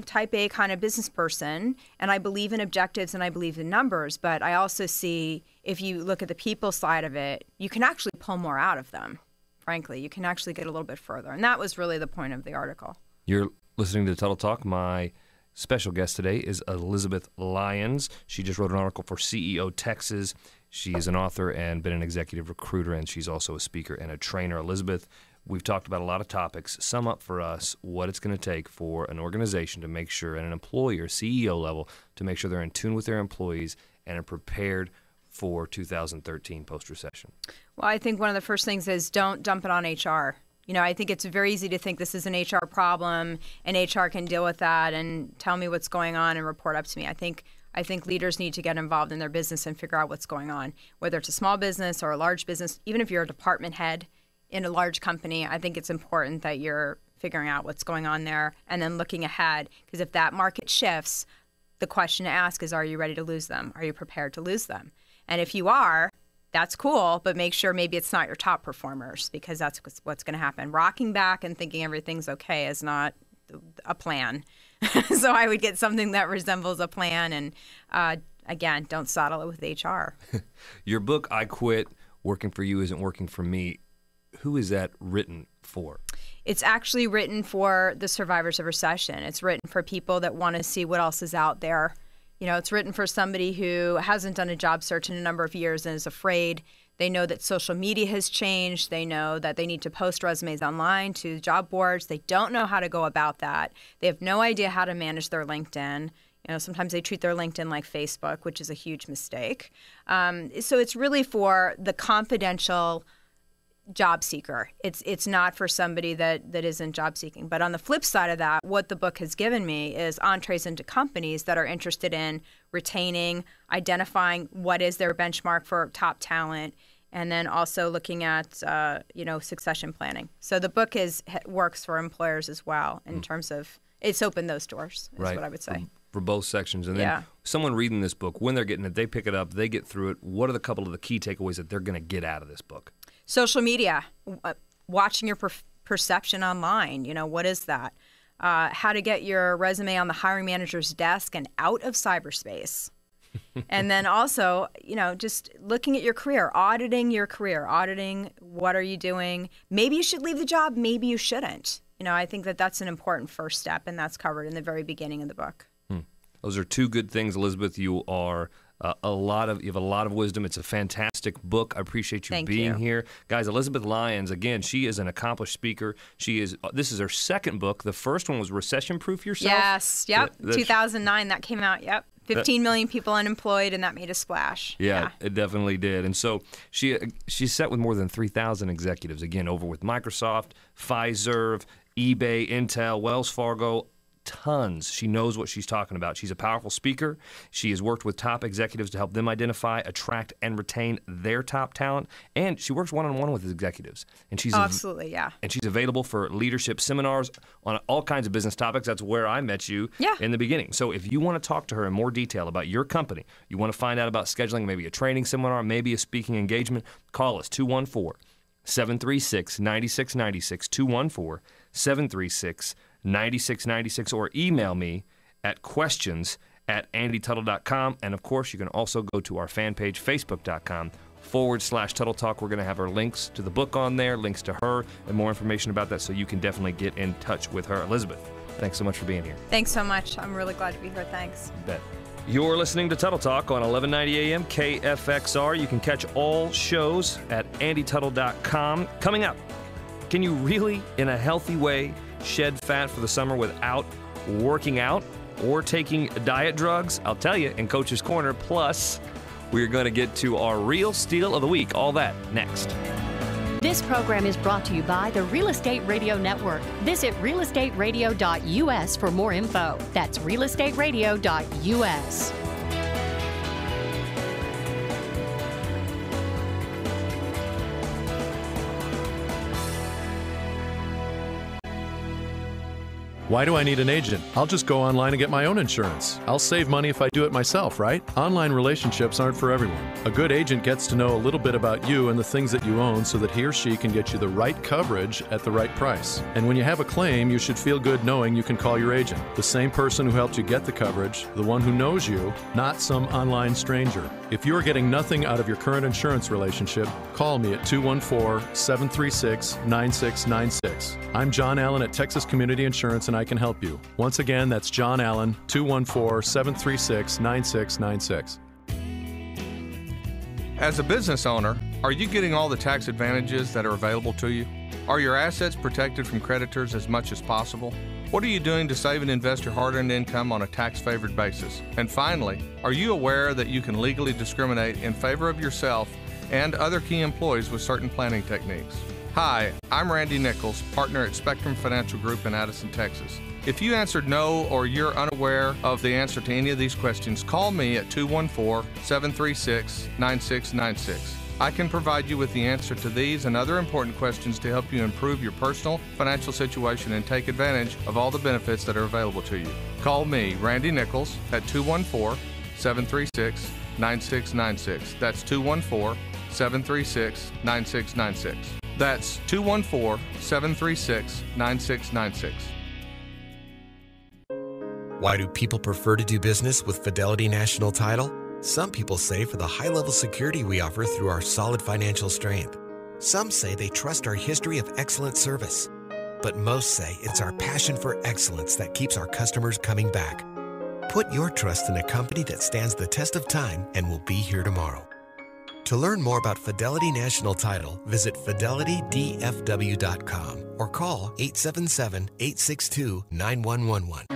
type A kind of business person, and I believe in objectives and I believe in numbers, but I also see if you look at the people side of it, you can actually pull more out of them. Frankly, you can actually get a little bit further. And that was really the point of the article. You're listening to Tuttle Talk. My special guest today is Elizabeth Lyons. She just wrote an article for CEO Texas. She is an author and been an executive recruiter, and she's also a speaker and a trainer. Elizabeth, we've talked about a lot of topics. Sum up for us what it's going to take for an organization to make sure, and an employer, CEO level, to make sure they're in tune with their employees and are prepared for 2013 post-recession. Well, I think one of the first things is don't dump it on HR. I think it's very easy to think this is an HR problem and HR can deal with that and tell me what's going on and report up to me. I think leaders need to get involved in their business and figure out what's going on, whether it's a small business or a large business. Even if you're a department head in a large company, I think it's important that you're figuring out what's going on there and then looking ahead, because if that market shifts, the question to ask is, are you ready to lose them? Are you prepared to lose them? And if you are, that's cool, but make sure maybe it's not your top performers, because that's what's going to happen. Rocking back and thinking everything's okay is not a plan. So I would get something that resembles a plan, and again, don't saddle it with HR. Your book, I Quit, Working for You Isn't Working for Me. who is that written for? It's actually written for the survivors of recession. It's written for people that want to see what else is out there. You know, it's written for somebody who hasn't done a job search in a number of years and is afraid. They know that social media has changed. They know that they need to post resumes online to job boards. They don't know how to go about that. They have no idea how to manage their LinkedIn. You know, sometimes they treat their LinkedIn like Facebook, which is a huge mistake. So it's really for the confidential job seeker. It's not for somebody that isn't job seeking. But on the flip side of that, what the book has given me is entrees into companies that are interested in retaining, identifying what is their benchmark for top talent, and then also looking at succession planning. So the book works for employers as well in terms of it's opened those doors. Is what I would say. For both sections. And then someone reading this book, when they're getting it, they pick it up, they get through it. What are the couple of the key takeaways that they're going to get out of this book? Social media, watching your perception online. You know, what is that? How to get your resume on the hiring manager's desk and out of cyberspace. And then also, you know, just looking at your career, auditing what are you doing. Maybe you should leave the job, maybe you shouldn't. You know, I think that that's an important first step, and that's covered in the very beginning of the book. Those are two good things, Elizabeth. You are you have a lot of wisdom. It's a fantastic book. I appreciate you being here, guys. Elizabeth Lyons, again, she is an accomplished speaker. This is her second book. The first one was Recession Proof Yourself. Yes, 2009 that came out. 15 million people unemployed, and that made a splash. Yeah, it definitely did. And so she's set with more than 3,000 executives. Again, over with Microsoft, Pfizer, eBay, Intel, Wells Fargo. Tons. She knows what she's talking about. She's a powerful speaker. She has worked with top executives to help them identify, attract, and retain their top talent. And she works one-on-one with executives. And she's absolutely, yeah. And she's available for leadership seminars on all kinds of business topics. That's where I met you in the beginning. So if you want to talk to her in more detail about your company, you want to find out about scheduling maybe a training seminar, maybe a speaking engagement, call us 214-736-9696, 214-736-9696, or email me at questions@andytuttle.com. And of course, you can also go to our fan page, facebook.com/Tuttle Talk. We're going to have our links to the book on there, links to her, and more information about that, so you can definitely get in touch with her. Elizabeth, thanks so much for being here. Thanks so much. I'm really glad to be here. Thanks. You bet. You're listening to Tuttle Talk on 1190 AM KFXR. You can catch all shows at andytuttle.com. Coming up, can you really, in a healthy way, shed fat for the summer without working out or taking diet drugs? I'll tell you in Coach's Corner. Plus, we're going to get to our Real Steal of the Week. All that next. This program is brought to you by the Real Estate Radio Network. Visit realestateradio.us for more info. That's realestateradio.us. Why do I need an agent? I'll just go online and get my own insurance. I'll save money if I do it myself, right? Online relationships aren't for everyone. A good agent gets to know a little bit about you and the things that you own so that he or she can get you the right coverage at the right price. And when you have a claim, you should feel good knowing you can call your agent. The same person who helped you get the coverage, the one who knows you, not some online stranger. If you're getting nothing out of your current insurance relationship, call me at 214-736-9696. I'm John Allen at Texas Community Insurance, and I can help you. Once again, that's John Allen, 214-736-9696. As a business owner, are you getting all the tax advantages that are available to you? Are your assets protected from creditors as much as possible? What are you doing to save and invest your hard-earned income on a tax-favored basis? And finally, are you aware that you can legally discriminate in favor of yourself and other key employees with certain planning techniques? Hi, I'm Randy Nichols, partner at Spectrum Financial Group in Addison, Texas. If you answered no or you're unaware of the answer to any of these questions, call me at 214-736-9696. I can provide you with the answer to these and other important questions to help you improve your personal financial situation and take advantage of all the benefits that are available to you. Call me, Randy Nichols, at 214-736-9696. That's 214-736-9696. That's 214-736-9696. Why do people prefer to do business with Fidelity National Title? Some people say for the high-level security we offer through our solid financial strength. Some say they trust our history of excellent service, but most say it's our passion for excellence that keeps our customers coming back. Put your trust in a company that stands the test of time and will be here tomorrow. To learn more about Fidelity National Title, visit fidelitydfw.com or call 877-862-9111.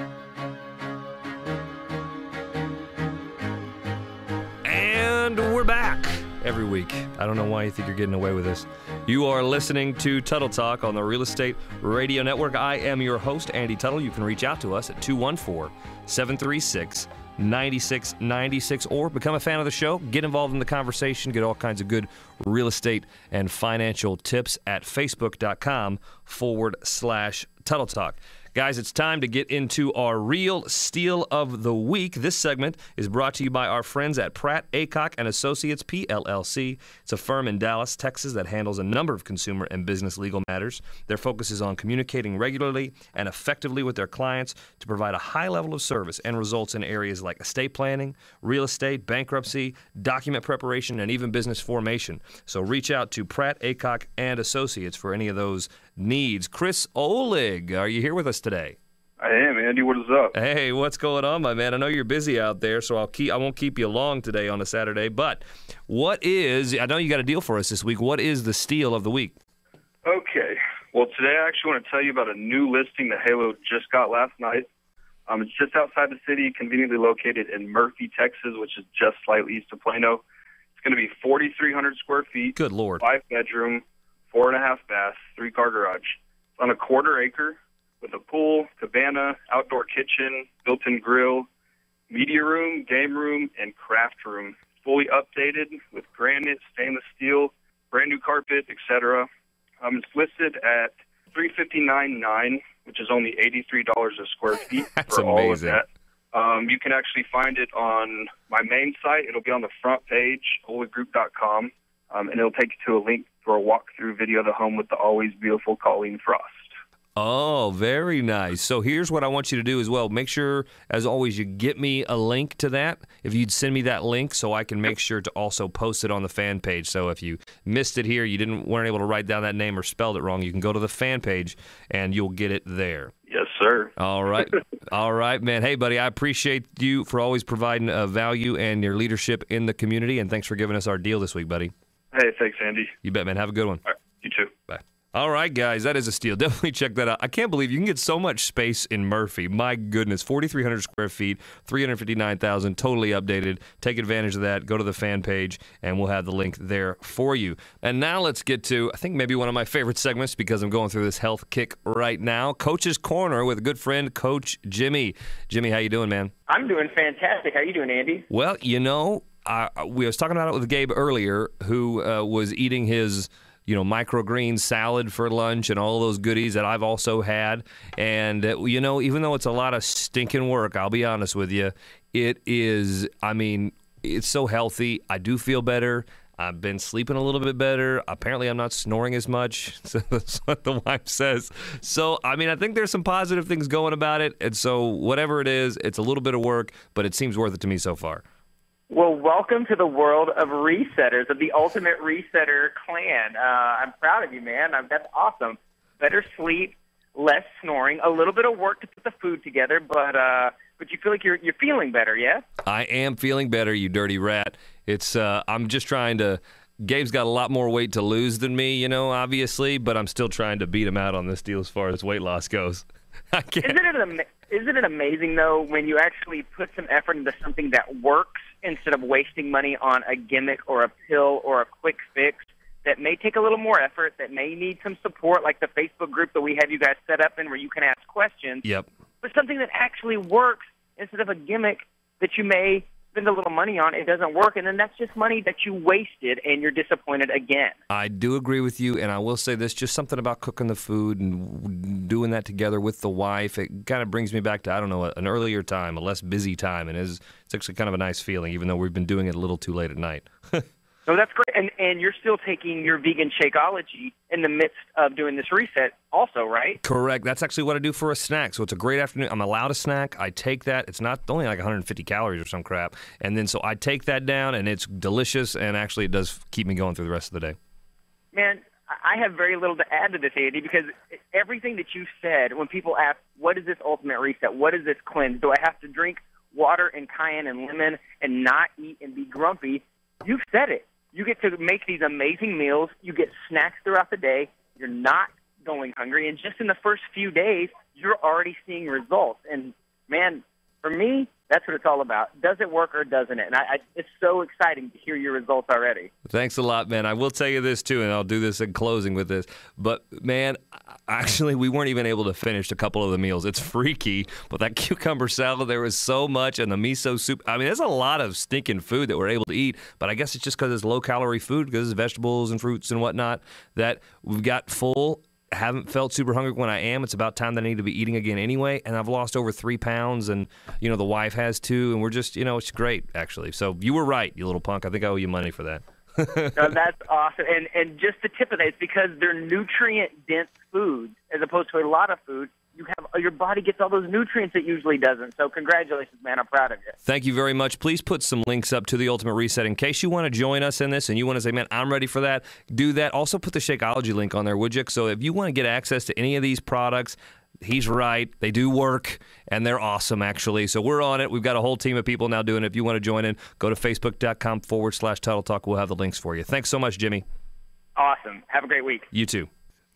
And we're back every week. I don't know why you think you're getting away with this. You are listening to Tuttle Talk on the Real Estate Radio Network. I am your host, Andy Tuttle. You can reach out to us at 214-736-9696 or become a fan of the show. Get involved in the conversation. Get all kinds of good real estate and financial tips at facebook.com/Tuttle Talk. Guys, it's time to get into our Real Steal of the Week. This segment is brought to you by our friends at Pratt, Aycock & Associates, PLLC. It's a firm in Dallas, Texas that handles a number of consumer and business legal matters. Their focus is on communicating regularly and effectively with their clients to provide a high level of service and results in areas like estate planning, real estate, bankruptcy, document preparation, and even business formation. So reach out to Pratt, Aycock & Associates for any of those needs. Chris Oleg, are you here with us today? I am, Andy. What is up? Hey, what's going on, my man? I know you're busy out there, so I won't keep you long today on a Saturday. But I know you got a deal for us this week. What is the steal of the week? Okay. Well, today I actually want to tell you about a new listing that Halo just got last night. It's just outside the city, conveniently located in Murphy, Texas, which is just slightly east of Plano. It's going to be 4,300 square feet. Good Lord. 5-bedroom, 4.5 bath, 3-car garage. It's on a 1/4 acre with a pool, cabana, outdoor kitchen, built-in grill, media room, game room, and craft room. Fully updated with granite, stainless steel, brand new carpet, etc. It's listed at $359.9, which is only $83 a square feet. That's for all amazing. of that. You can actually find it on my main site. It'll be on the front page, olegroup.com, and it'll take you to a link for a walkthrough video of the home with the always beautiful Colleen Frost. Oh, very nice. So here's what I want you to do as well. Make sure, as always, you get me a link to that. If you'd send me that link so I can make sure to also post it on the fan page. So if you missed it here, you weren't able to write down that name or spelled it wrong, you can go to the fan page and you'll get it there. Yes, sir. All right. All right, man. Hey, buddy, I appreciate you for always providing value and your leadership in the community, and thanks for giving us our deal this week, buddy. Hey, thanks, Andy. You bet, man. Have a good one. All right. You too. Bye. All right, guys, that is a steal. Definitely check that out. I can't believe you can get so much space in Murphy. My goodness, 4,300 square feet, $359,000, totally updated. Take advantage of that. Go to the fan page, and we'll have the link there for you. And now let's get to, I think, maybe one of my favorite segments because I'm going through this health kick right now. Coach's Corner with a good friend, Coach Jimmy. Jimmy, how you doing, man? I'm doing fantastic. How you doing, Andy? Well, we was talking about it with Gabe earlier, who was eating his microgreen salad for lunch and all those goodies that I've also had. And, even though it's a lot of stinking work, I'll be honest with you, it is, it's so healthy. I do feel better. I've been sleeping a little bit better. Apparently, I'm not snoring as much. So that's what the wife says. So, I think there's some positive things going about it. And so whatever it is, it's a little bit of work, but it seems worth it to me so far. Well, welcome to the world of resetters, of the ultimate resetter clan. I'm proud of you, man. That's awesome. Better sleep, less snoring, a little bit of work to put the food together, but you feel like you're feeling better, yeah? I am feeling better, you dirty rat. It's I'm just trying to. Gabe's got a lot more weight to lose than me, obviously, but I'm still trying to beat him out on this deal as far as weight loss goes. Isn't it amazing, though, when you actually put some effort into something that works instead of wasting money on a gimmick or a pill or a quick fix that may take a little more effort, that may need some support, like the Facebook group that we have you guys set up in where you can ask questions. Yep. But something that actually works instead of a gimmick that you may spend a little money on, it doesn't work, and then that's just money that you wasted, and you're disappointed again. I do agree with you, and I will say this, just something about cooking the food and doing that together with the wife, it kind of brings me back to, an earlier time, a less busy time, and it's actually kind of a nice feeling, even though we've been doing it a little too late at night. No, that's great, and you're still taking your vegan Shakeology in the midst of doing this reset also, right? Correct. That's actually what I do for a snack. So it's a great afternoon. I'm allowed a snack. I take that. It's not only like 150 calories or some crap. And then so I take that down, and it's delicious, and actually it does keep me going through the rest of the day. Man, I have very little to add to this, Andy, because everything that you said, when people ask, what is this ultimate reset? What is this cleanse? Do I have to drink water and cayenne and lemon and not eat and be grumpy? You've said it. You get to make these amazing meals. You get snacks throughout the day. You're not going hungry. And just in the first few days, you're already seeing results. And, man, for me, that's what it's all about. Does it work or doesn't it? And it's so exciting to hear your results already. Thanks a lot, man. I will tell you this, too, and I'll do this in closing with this. But, man, actually, we weren't even able to finish a couple of the meals. It's freaky, but that cucumber salad, there was so much, and the miso soup. I mean, there's a lot of stinking food that we're able to eat, but I guess it's just because it's low-calorie food, because it's vegetables and fruits and whatnot, that we've got full. Haven't felt super hungry when I am. It's about time that I need to be eating again anyway. And I've lost over 3 pounds, and, you know, the wife has too. And we're just, it's great, actually. So you were right, you little punk. I think I owe you money for that. No, that's awesome. And just the tip of that, it's because they're nutrient-dense foods as opposed to a lot of food. Your body gets all those nutrients it usually doesn't. So congratulations, man. I'm proud of you. Thank you very much. Please put some links up to the Ultimate Reset in case you want to join us in this and you want to say, man, I'm ready for that. Do that. Also put the Shakeology link on there, would you? So if you want to get access to any of these products, he's right. They do work, and they're awesome, actually. So we're on it. We've got a whole team of people now doing it. If you want to join in, go to facebook.com/Tuttle Talk. We'll have the links for you. Thanks so much, Jimmy. Awesome. Have a great week. You too.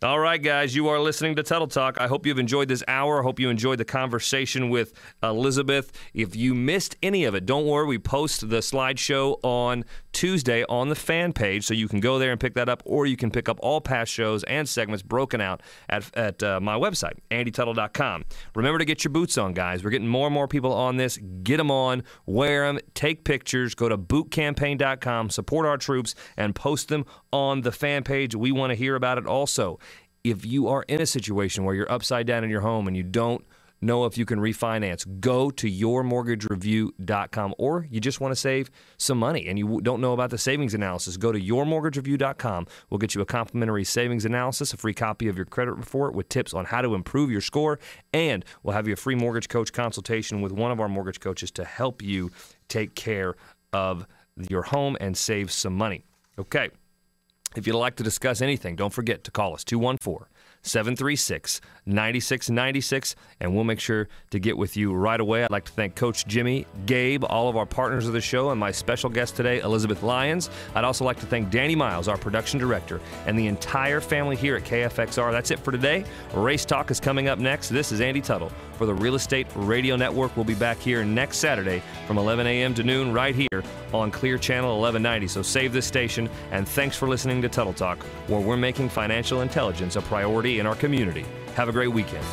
All right, guys, you are listening to Tuttle Talk. I hope you've enjoyed this hour. I hope you enjoyed the conversation with Elizabeth. If you missed any of it, don't worry. We post the slideshow on Tuesday on the fan page, so you can go there and pick that up, or you can pick up all past shows and segments broken out at my website, andytuttle.com. Remember to get your boots on, guys. We're getting more and more people on this. Get them on, wear them, take pictures, go to bootcampaign.com, support our troops, and post them on the fan page. We want to hear about it also. If you are in a situation where you're upside down in your home and you don't know if you can refinance, go to yourmortgagereview.com, or you just want to save some money and you don't know about the savings analysis, go to yourmortgagereview.com. We'll get you a complimentary savings analysis, a free copy of your credit report with tips on how to improve your score, and we'll have you a free mortgage coach consultation with one of our mortgage coaches to help you take care of your home and save some money. Okay. If you'd like to discuss anything, don't forget to call us, 214-736-9696, and we'll make sure to get with you right away. I'd like to thank Coach Jimmy, Gabe, all of our partners of the show, and my special guest today, Elizabeth Lyons. I'd also like to thank Danny Miles, our production director, and the entire family here at KFXR. That's it for today. Race Talk is coming up next. This is Andy Tuttle for the Real Estate Radio Network. We'll be back here next Saturday from 11 a.m. to noon right here on Clear Channel 1190. So save this station, and thanks for listening to Tuttle Talk, where we're making financial intelligence a priority in our community. Have a great weekend.